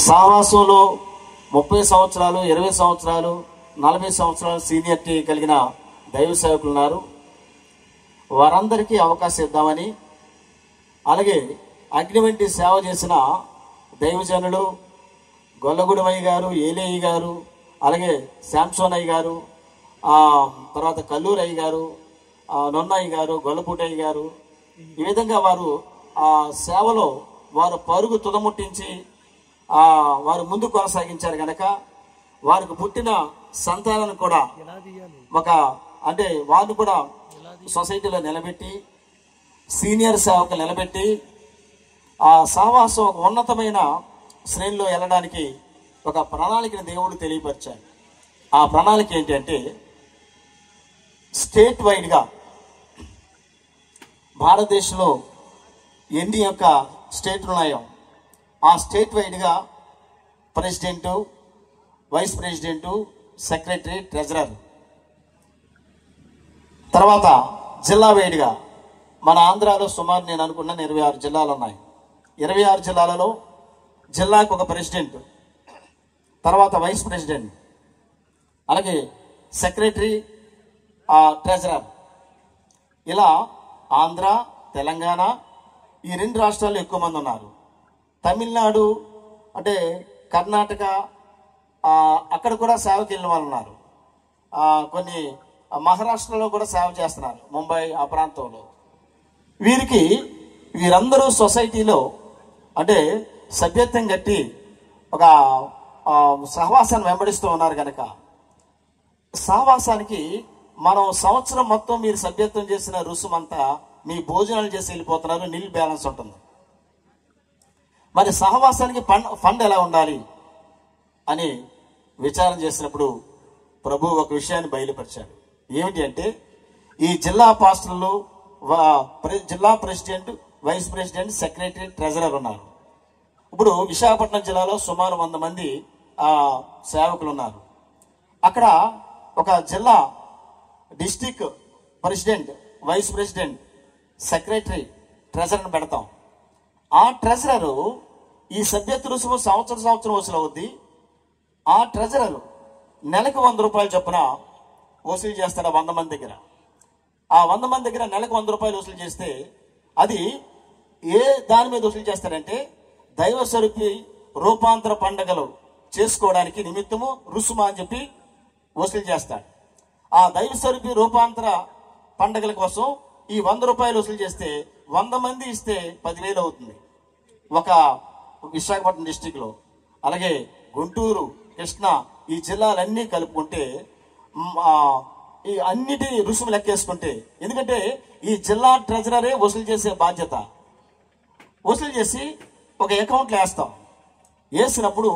సావాసంలో 30 సంవత్సరాలు, 20 సంవత్సరాలు, 40 సంవత్సరాలు సీనియర్టీ కలిగిన దైవ సేవకులు ఉన్నారు. వారందరికీ అవకాశం ఇద్దామని, అలాగే అగ్ని వంటి సేవ చేసిన దైవజనులు గొల్లగూడెమయ్య గారు, ఏలేయ్య గారు, అలాగే శాంసోనయ్య గారు, తర్వాత కల్లూరయ్య గారు, నొన్నయ్య గారు, గొల్లపూటయ్య గారు, ఈ విధంగా వారు ఆ సేవలో వారు పరుగు తుదముట్టించి వారు ముందు కొనసాగించారు కనుక వారికి పుట్టిన సంతానాన్ని కూడా వారిని కూడా సొసైటీలో నిలబెట్టి, సీనియర్ సేవకు నిలబెట్టి ఆ సహవాసం ఒక ఉన్నతమైన శ్రేణిలో వెళ్ళడానికి ఒక ప్రణాళికను దేవుడు తెలియపరిచాడు. ఆ ప్రణాళిక ఏంటంటే, స్టేట్ వైడ్గా భారతదేశంలో ఎన్ని యొక్క స్టేట్లు ఉన్నాయో ఆ స్టేట్ వైడ్గా president, vice president, secretary, treasurer, తర్వాత జిల్లా వైడ్గా మన ఆంధ్రాలో సుమారు నేను అనుకున్నాను 26 జిల్లాలు ఉన్నాయి. 26 జిల్లాలలో జిల్లాకు ఒక ప్రెసిడెంట్, తర్వాత వైస్ ప్రెసిడెంట్, అలాగే సెక్రటరీ, ట్రెజరర్, ఇలా ఆంధ్ర, తెలంగాణ ఈ 2 రాష్ట్రాల్లో ఎక్కువ మంది ఉన్నారు. తమిళనాడు అంటే కర్ణాటక అక్కడ కూడా సేవకి వెళ్ళిన వాళ్ళు ఉన్నారు. కొన్ని మహారాష్ట్రలో కూడా సేవ చేస్తున్నారు, ముంబై ఆ ప్రాంతంలో. వీరందరూ సొసైటీలో అంటే సభ్యత్వం కట్టి ఒక సహవాసాన్ని వెంబడిస్తూ ఉన్నారు కనుక సహవాసానికి మనం సంవత్సరం మొత్తం మీరు సభ్యత్వం చేసిన రుసుమంతా మీ భోజనాలు చేసి వెళ్ళిపోతున్నారు, నిల్ బ్యాలెన్స్ ఉంటుంది. మరి సహవాసానికి ఫండ్ ఎలా ఉండాలి అని విచారణ చేసినప్పుడు ప్రభు ఒక విషయాన్ని బయలుపరిచాడు. ఏమిటి అంటే, ఈ జిల్లా పాస్టర్లు, జిల్లా president, vice president, secretary, treasurer ఉన్నారు. ఇప్పుడు విశాఖపట్నం జిల్లాలో సుమారు 100 మంది సేవకులు ఉన్నారు. అక్కడ ఒక జిల్లా district president, vice president, secretary, ట్రెజరర్ని పెడతాం. ఆ ట్రెజరరు ఈ సభ్యత్వ రుసుము సంవత్సరం వసూలు అవుద్ది. ఆ ట్రెజరర్ నెలకు 100 రూపాయలు చొప్పున వసూలు చేస్తాడు 100 మంది దగ్గర. ఆ 100 మంది దగ్గర నెలకు 100 రూపాయలు వసూలు చేస్తే అది ఏ దాని మీద వసూలు చేస్తాడంటే, దైవ స్వరూపి రూపాంతర పండుగలు చేసుకోవడానికి నిమిత్తము రుసుమా అని చెప్పి వసూలు చేస్తాడు. ఆ దైవ స్వరూపి రూపాంతర పండుగల కోసం ఈ 100 రూపాయలు వసూలు చేస్తే 100 మంది ఇస్తే 10,000 అవుతుంది ఒక విశాఖపట్నం డిస్టిక్లో. అలాగే గుంటూరు, కృష్ణా ఈ జిల్లాలన్నీ కలుపుకుంటే ఈ అన్నిటి రుసుము లెక్కేసుకుంటే, ఎందుకంటే ఈ జిల్లా ట్రెజరరే వసూలు చేసే బాధ్యత, వసూలు చేసి ఒక అకౌంట్లో వేస్తాం. వేసినప్పుడు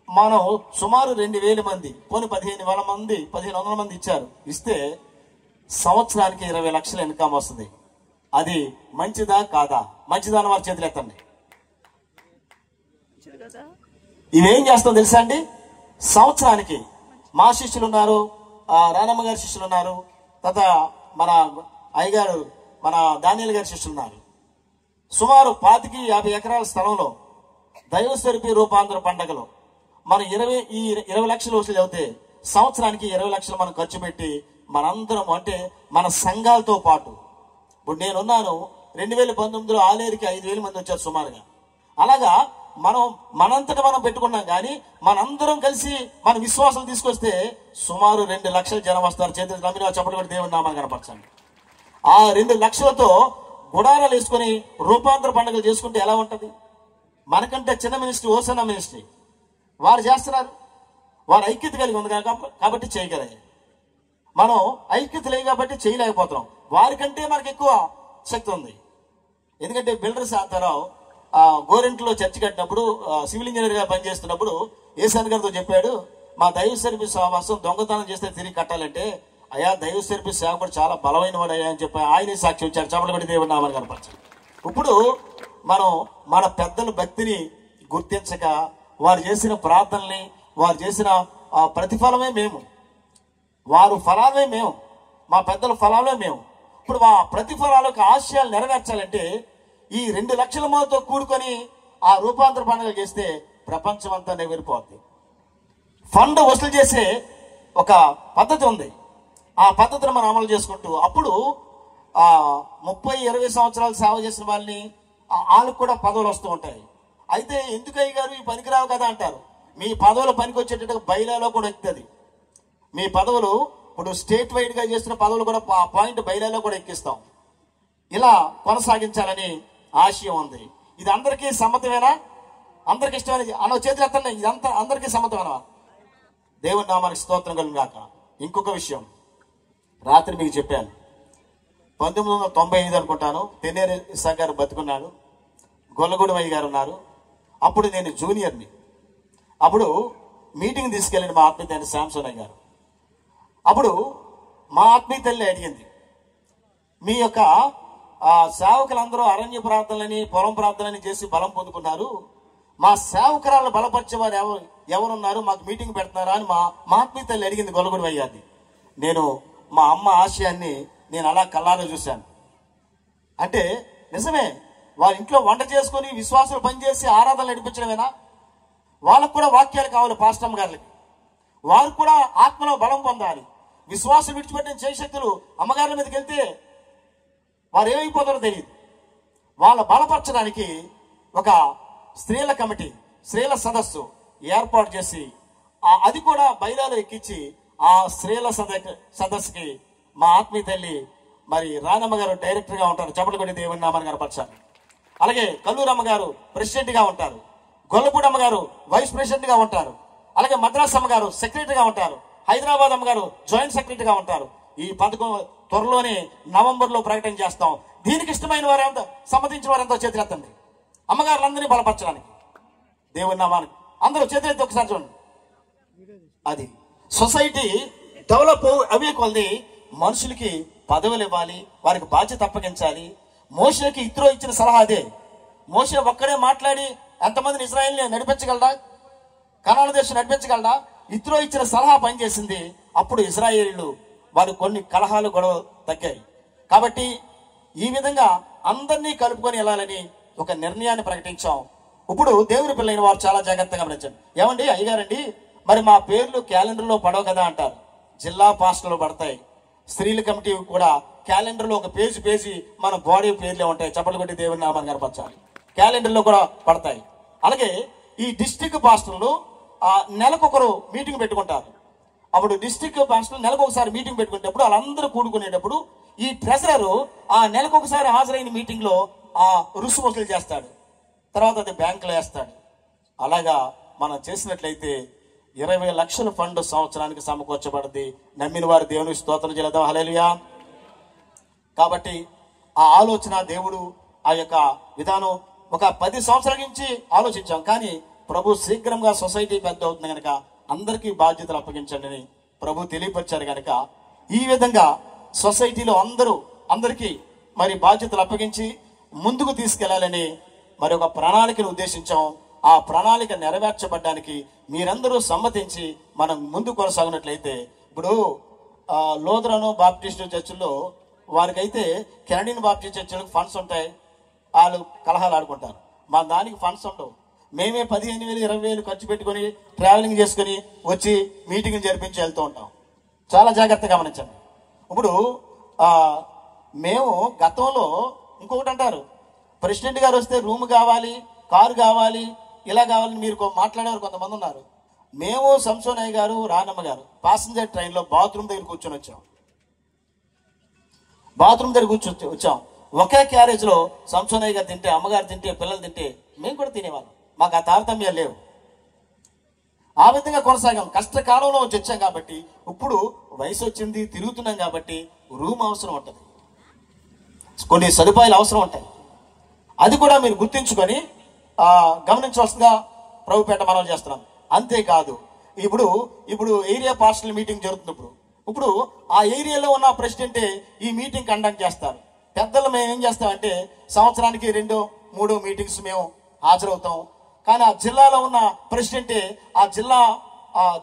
మనం సుమారు 2,000 మంది, పోనీ 15,000 మంది, 1,500 మంది ఇస్తే సంవత్సరానికి 20 లక్షల ఇన్కమ్ వస్తుంది. అది మంచిదా కాదా? మంచిదా వారి చేతులు ఎత్తండి. ఇవేం చేస్తాం తెలుసా అండి? సంవత్సరానికి మా శిష్యులు ఉన్నారు, రానమ్మ గారి శిష్యులు ఉన్నారు, తర్వాత మన అయ్యగారు, మన దానియేలు గారి శిష్యులు ఉన్నారు. సుమారు 25-50 ఎకరాల స్థలంలో దైవస్వరూపి రూపాంతర పండుగలో మనం 20 లక్షలు వసూలు అవుతే సంవత్సరానికి 20 లక్షలు మనం ఖర్చు పెట్టి మనందరం, అంటే మన సంఘాలతో పాటు, ఇప్పుడు నేనున్నాను 2019లో ఆలేరుకి 5,000 మంది వచ్చారు సుమారుగా. అలాగా మనంతటా మనం పెట్టుకున్నాం, కానీ మనందరం కలిసి మన విశ్వాసం తీసుకొస్తే సుమారు 2 లక్షల జనం వస్తారు. చేతులు నమ్మిన చెప్పడం కూడా దేవుడి నామాన్ని కనపరచండి. ఆ 2 లక్షలతో గుడారాలు వేసుకొని రూపాంతర పండుగలు చేసుకుంటే ఎలా ఉంటుంది? మనకంటే చిన్న మినిస్ట్రీ, ఓసన్న మినిస్ట్రీ వారు చేస్తున్నారు. వారు ఐక్యత కలిగి ఉంది కాబట్టి చేయగలిగారు. మనం ఐక్యత లేదు కాబట్టి చేయలేకపోతున్నాం. వారికంటే మనకు ఎక్కువ శక్తి ఉంది. ఎందుకంటే బిల్డర్స్ ఆతారావు గోరెంట్లో చర్చి కట్టినప్పుడు, సివిల్ ఇంజనీర్గా పనిచేస్తున్నప్పుడు ఏసాన్ గారితో చెప్పాడు, మా దైవ సర్వీస్ సహవాసం దొంగతనం చేస్తే తిరిగి కట్టాలంటే, అయ్యా దైవ సర్వీస్ సేవకుడు చాలా బలమైన వాడు అయ్యా అని చెప్పి ఆయనే సాక్షి వచ్చాడు. చెప్పబడి దేవుడి నామాన్ని కనపరచాలి. ఇప్పుడు మనం మన పెద్దల భక్తిని గుర్తించక, వారు చేసిన ప్రార్థనల్ని, వారు చేసిన ప్రతిఫలమే మేము, వారు ఫలాలే మేము, మా పెద్దల ఫలాలే మేము. ఇప్పుడు మా ప్రతిఫలాలకు ఆశయాలు నెరవేర్చాలంటే ఈ 2 లక్షల మందితో కూడుకొని ఆ రూపాంతర పండుగలు చేస్తే ప్రపంచం అంతా నెగిరిపోద్ది. ఫండ్ వసూలు చేసే ఒక పద్ధతి ఉంది. ఆ పద్ధతిని మనం అమలు చేసుకుంటూ అప్పుడు 30-20 సంవత్సరాలు సేవ చేసిన వాళ్ళని వాళ్ళకు కూడా పదవులు వస్తూ ఉంటాయి. అయితే ఎందుకు అయ్య గారు ఈ పనికిరావు కదా అంటారు. మీ పదవులు పనికి వచ్చేటట్టుగా బైలాలో కూడా ఎక్కుతుంది. మీ పదవులు ఇప్పుడు స్టేట్ వైడ్గా చేస్తున్న పదవులు కూడా పాయింట్ బైలాలో కూడా ఎక్కిస్తాం. ఇలా కొనసాగించాలని ఆశయం ఉంది. ఇది అందరికీ సమ్మతమేనా? అందరికి ఇష్టమైన అన్న చేతులు ఎత్తండి. ఇదంతా అందరికీ సమ్మతమేనా? దేవుని నామానికి స్తోత్రం కలుగును గాక. ఇంకొక విషయం రాత్రి మీకు చెప్పాను. 1995 అనుకుంటాను, తెన్నేరు ఇస్సాక్ గారు బతుకున్నాడు, గొల్లగూడెం అయ్య గారు ఉన్నారు. అప్పుడు నేను జూనియర్ని. అప్పుడు మీటింగ్ తీసుకెళ్ళింది మా ఆత్మీయ తల్లి శాంసన్ అయ్య గారు. అప్పుడు మా ఆత్మీయ తల్లి అడిగింది, మీ యొక్క సేవకులందరూ అరణ్య ప్రార్థనలని పొలం ప్రార్థనని చేసి బలం పొందుకున్నారు, మా సేవకురాలను బలపరిచేవారు ఎవరున్నారు, మాకు మీటింగ్ పెడుతున్నారా అని మా ఆత్మీయ తల్లి అడిగింది గొల్లగూడెం అయ్య గారిని. నేను మా అమ్మ ఆశయాన్ని నేను అలా కళ్ళారా చూశాను. అంటే నిజమే, వాళ్ళ ఇంట్లో వంట చేసుకొని విశ్వాసులు పనిచేసి ఆరాధనలు నడిపించడమేనా? వాళ్ళకు కూడా వాక్యాలు కావాలి. పాస్టమ్ గారికి వారు కూడా ఆత్మలో బలం పొందాలి. విశ్వాసం విడిచిపెట్టిన చేశక్తులు అమ్మగారుల మీదకి వెళ్తే వారు ఏమైపోతారో తెలియదు. వాళ్ళ బలపరచడానికి ఒక స్త్రీల కమిటీ, స్త్రీల సదస్సు ఏర్పాటు చేసి అది కూడా బైలాలో ఎక్కించి ఆ స్త్రీల సదస్సుకి మా ఆత్మీయ తల్లి మరి రానమ్మ గారు డైరెక్టర్గా ఉంటారు. చప్పట్లు కొట్టి దేవుని నామాన్ని కనపరచాలి. అలాగే కల్లూరమ్మ గారు ప్రెసిడెంట్గా ఉంటారు. గొల్లపూడమ్మ గారు వైస్ ప్రెసిడెంట్గా ఉంటారు. అలాగే మద్రాస్ అమ్మ గారు సెక్రటరీగా ఉంటారు. హైదరాబాద్ అమ్మ గారు జాయింట్ సెక్రటరీగా ఉంటారు. ఈ పథకం త్వరలోనే నవంబర్లో ప్రకటన చేస్తాం. దీనికి ఇష్టమైన వారెంతో సమ్మతించిన వారెంతో చేతులెత్తండి. అమ్మగారులందరినీ బలపరచడానికి దేవుని నామానికి అందరూ చేతులెత్తి ఒకసారి చూడండి. అది సొసైటీ డెవలప్ అవే కొలది మనుషులకి పదవులు ఇవ్వాలి, వారికి బాధ్యత అప్పగించాలి. మోషేకి ఇత్రో ఇచ్చిన సలహా అదే. మోషే ఒక్కడే మాట్లాడి ఎంతమందిని ఇజ్రాయెల్ని నడిపించగలడా, కనాను దేశం నడిపించగలడా? ఇత్రో ఇచ్చిన సలహా పనిచేసింది. అప్పుడు ఇజ్రాయేలీలు వారు కొన్ని కలహాలు గొడవ తగ్గాయి. కాబట్టి ఈ విధంగా అందరినీ కలుపుకొని వెళ్ళాలని ఒక నిర్ణయాన్ని ప్రకటించాం. ఇప్పుడు దేవుని పిల్లైన వారు చాలా జాగ్రత్తగా గమనించండి. ఏమండి అయ్యగారండి, మరి మా పేర్లు క్యాలెండర్లో పడవు కదా అంటారు. జిల్లా పాస్టర్లు పడతాయి. స్త్రీల కమిటీ కూడా క్యాలెండర్లో ఒక పేజీ మన బాడీ పేర్లే ఉంటాయి. చప్పట్లు కొట్టి దేవుని నామాన్ని కనపరచాలి. క్యాలెండర్లో కూడా పడతాయి. అలాగే ఈ డిస్ట్రిక్ట్ పాస్టర్లు నెలకొకరు మీటింగ్ పెట్టుకుంటారు. అప్పుడు డిస్ట్రిక్ట్ పాస్టర్లు నెలకు ఒకసారి మీటింగ్ పెట్టుకునేటప్పుడు వాళ్ళందరూ కూడుకునేటప్పుడు ఈ ట్రెజరరు ఆ నెలకొకసారి హాజరైన మీటింగ్ లో రుసు వసూలు చేస్తాడు. తర్వాత అది బ్యాంకులో వేస్తాడు. అలాగా మనం చేసినట్లయితే 20 లక్షల ఫండ్ సంవత్సరానికి సమకూర్చబడింది. నమ్మిన వారు దేవునికి స్తోత్రం చేద్దాం. హల్లెలూయా. కాబట్టి ఆ ఆలోచన దేవుడు ఆ యొక్క విధానం ఒక 10 సంవత్సరాల నుంచి ఆలోచించాం. కానీ ప్రభు శీఘ్రంగా సొసైటీ పెద్ద అవుతుంది కనుక అందరికీ బాధ్యతలు అప్పగించండి అని ప్రభు తెలియపరిచారు. కనుక ఈ విధంగా సొసైటీలో అందరికీ మరి బాధ్యతలు అప్పగించి ముందుకు తీసుకెళ్లాలని మరి ఒక ప్రణాళికను ఉద్దేశించాం. ఆ ప్రణాళిక నెరవేర్చబడ్డానికి మీరందరూ సమ్మతించి మనం ముందు కొనసాగినట్లయితే, ఇప్పుడు లోదరను బాప్టిస్టు చర్చిల్లో వారికైతే కెనడియన్ బాప్టిస్ట్ చర్చిలకు ఫండ్స్ ఉంటాయి. వాళ్ళు కలహాలు ఆడుకుంటారు. మా దానికి ఫండ్స్ ఉండవు. మేమే 15,000 20,000 ఖర్చు పెట్టుకొని ట్రావెలింగ్ చేసుకుని వచ్చి మీటింగ్ జరిపించి వెళ్తూ ఉంటాం. చాలా జాగ్రత్తగా గమనించండి. ఇప్పుడు మేము గతంలో ఇంకొకటి అంటారు, ప్రెసిడెంట్ గారు వస్తే రూమ్ కావాలి, కారు కావాలి, ఇలా కావాలని మీరు మాట్లాడేవారు కొంతమంది ఉన్నారు. మేము సంసోనయ్య గారు రానమ్మ గారు ప్యాసింజర్ ట్రైన్లో బాత్రూమ్ దగ్గర కూర్చొని వచ్చాం. వచ్చాం. ఒకే క్యారేజ్లో సంసోనయ్య గారు తింటే, అమ్మగారు తింటే, పిల్లలు తింటే మేము కూడా తినేవాళ్ళం. మాకు ఆ తారతమ్యాలు లేవు. ఆ విధంగా కొనసాగాం. కష్టకాలంలో వచ్చాం కాబట్టి ఇప్పుడు వయసు వచ్చింది, తిరుగుతున్నాం కాబట్టి రూమ్ అవసరం ఉంటుంది, కొన్ని సదుపాయాలు అవసరం ఉంటాయి. అది కూడా మీరు గుర్తించుకొని గమనించవలసిందిగా ప్రభుపేట మనం చేస్తున్నాం. అంతేకాదు ఇప్పుడు ఏరియా పాస్టల్ మీటింగ్ జరుగుతున్నప్పుడు ఇప్పుడు ఆ ఏరియాలో ఉన్న ప్రెసిడెంటే ఈ మీటింగ్ కండక్ట్ చేస్తారు. పెద్దలు మేము ఏం చేస్తామంటే సంవత్సరానికి 2-3 మీటింగ్స్ మేము హాజరవుతాం. కానీ ఆ జిల్లాలో ఉన్న ప్రెసిడెంటే ఆ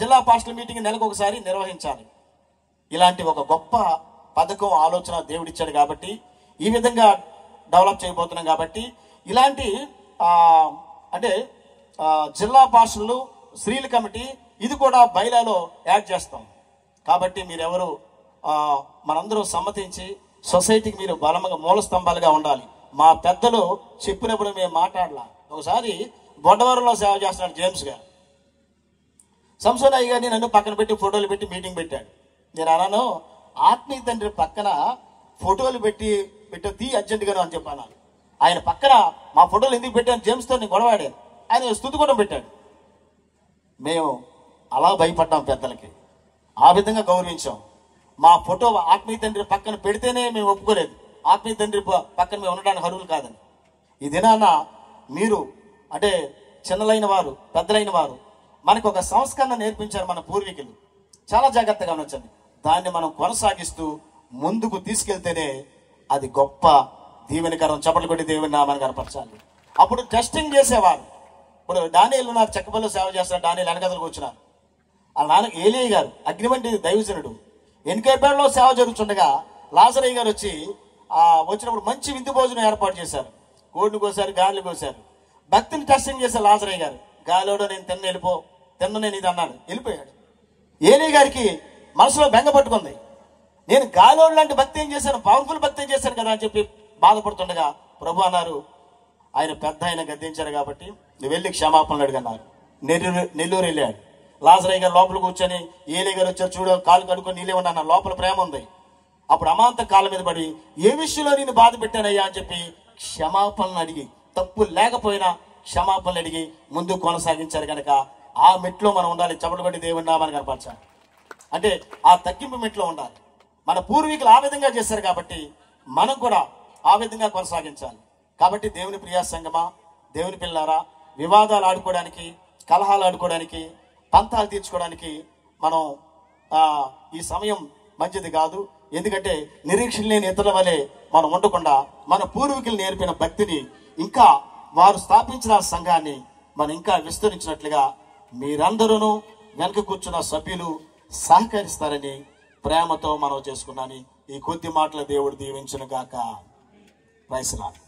జిల్లా పాస్టల్ మీటింగ్ నెలకు ఒకసారి నిర్వహించాలి. ఇలాంటి ఒక గొప్ప పథకం ఆలోచన దేవుడిచ్చాడు కాబట్టి ఈ విధంగా డెవలప్ చేయబోతున్నాం. కాబట్టి ఇలాంటి అంటే జిల్లా భాషలు స్త్రీల కమిటీ ఇది కూడా బైలాలో యాడ్ చేస్తాం. కాబట్టి మీరెవరు మనందరూ సమ్మతించి సొసైటీకి మీరు బలంగా మూల స్తంభాలుగా ఉండాలి. మా పెద్దలు చెప్పినప్పుడు మేము మాట్లాడాల. ఒకసారి బొడ్డవరంలో సేవ చేస్తున్నాడు జేమ్స్ గారు. సంసోన్ అయ్య గారిని నన్ను పక్కన పెట్టి ఫోటోలు పెట్టి మీటింగ్ పెట్టాడు. నేను అన్నాను, ఆత్మీయ తండ్రి పక్కన ఫోటోలు పెట్టి తీ అర్జెంటుగాను అని చెప్పాను. ఆయన పక్కన మా ఫోటోలు ఎందుకు పెట్టాను జేమ్స్తో నేను గొడవాడాను. ఆయన స్తుతి కూడా పెట్టాడు. మేము అలా భయపడ్డాం, పెద్దలకి ఆ విధంగా గౌరవించాం. మా ఫోటో ఆత్మీయ తండ్రి పక్కన పెడితేనే మేము ఒప్పుకోలేదు. ఆత్మీయ తండ్రి పక్కన మేము ఉండడానికి అర్హులు కాదని. ఈ దినాన మీరు అంటే చిన్నలైన వారు, పెద్దలైన వారు మనకు ఒక సంస్కరణ నేర్పించారు మన పూర్వీకులు. చాలా జాగ్రత్తగా ఉంచండి. దాన్ని మనం కొనసాగిస్తూ ముందుకు తీసుకెళ్తేనే అది గొప్ప దీవెనకరం. చప్పట్లు కొట్టి దేవుని నామాన్ని కనపరచాలి. అప్పుడు టెస్టింగ్ చేసేవారు. ఇప్పుడు డానియేలు నాకు చెక్కపల్లిలో సేవ చేస్తారు. డానియేలు వెనకదలకు వచ్చినారు. వాళ్ళ నాన్న ఏలియా గారు అగ్నివంటి దైవజనుడు. ఎన్కేపేటలో సేవ జరుగుతుండగా లాజరయ్య గారు వచ్చినప్పుడు మంచి విందు భోజనం ఏర్పాటు చేశారు. కోడిని కోసారు, గాలిని కోసారు. భక్తిని టెస్టింగ్ చేశారు లాజరయ్య గారు. గాలిలో నేను తిన్న నేను ఇది అన్నాను, వెళ్ళిపోయాడు. ఏలియా గారికి మనసులో బెంగ పట్టుకుంది. నేను గాలోడు లాంటి భక్తి ఏం చేశాను, పవర్ఫుల్ భక్తి ఏం చేశాను కదా అని చెప్పి బాధపడుతుండగా ప్రభు అన్నారు, ఆయన పెద్ద ఆయన గద్దించారు కాబట్టి నువ్వు వెళ్ళి క్షమాపణలు అడిగన్నారు. నెల్లూరు వెళ్ళాడు. లాజరయ్య గారు లోపల కూర్చొని ఏలియా గారు వచ్చారు, చూడ కాలు కడుక్కొని నీళ్ళే ఉన్నా, లోపల ప్రేమ ఉంది. అప్పుడు అమాంత కాళ్ళ మీద పడి ఏ విషయంలో నేను బాధ పెట్టానయ్యా అని చెప్పి క్షమాపణలు అడిగి, తప్పు లేకపోయినా క్షమాపణలు అడిగి ముందుకు కొనసాగించారు. కనుక ఆ మెట్లో మనం ఉండాలి. చప్పట్లు కొట్టి దేవుని నామాన్ని కనపరచాలి. అంటే ఆ తగ్గింపు మెట్లో ఉండాలి. మన పూర్వీకులు ఆ విధంగా చేశారు కాబట్టి మనం కూడా ఆ విధంగా కొనసాగించాలి. కాబట్టి దేవుని ప్రియా సంగమా, దేవుని పిల్లారా, వివాదాలు ఆడుకోవడానికి, కలహాలు ఆడుకోవడానికి, పంతాలు తీర్చుకోవడానికి మనం ఈ సమయం మంచిది కాదు. ఎందుకంటే నిరీక్షణ లేని ఇతరుల వలె మనం ఉండకుండా మన పూర్వీకులు నేర్పిన భక్తిని, ఇంకా వారు స్థాపించిన సంఘాన్ని మనం ఇంకా విస్తరించినట్లుగా మీరందరూ వెనక కూర్చున్న సభ్యులు సహకరిస్తారని ప్రేమతో మనం చేసుకున్నాను. ఈ కొద్ది మాటల దేవుడు దీవించును గాక. Praise lord.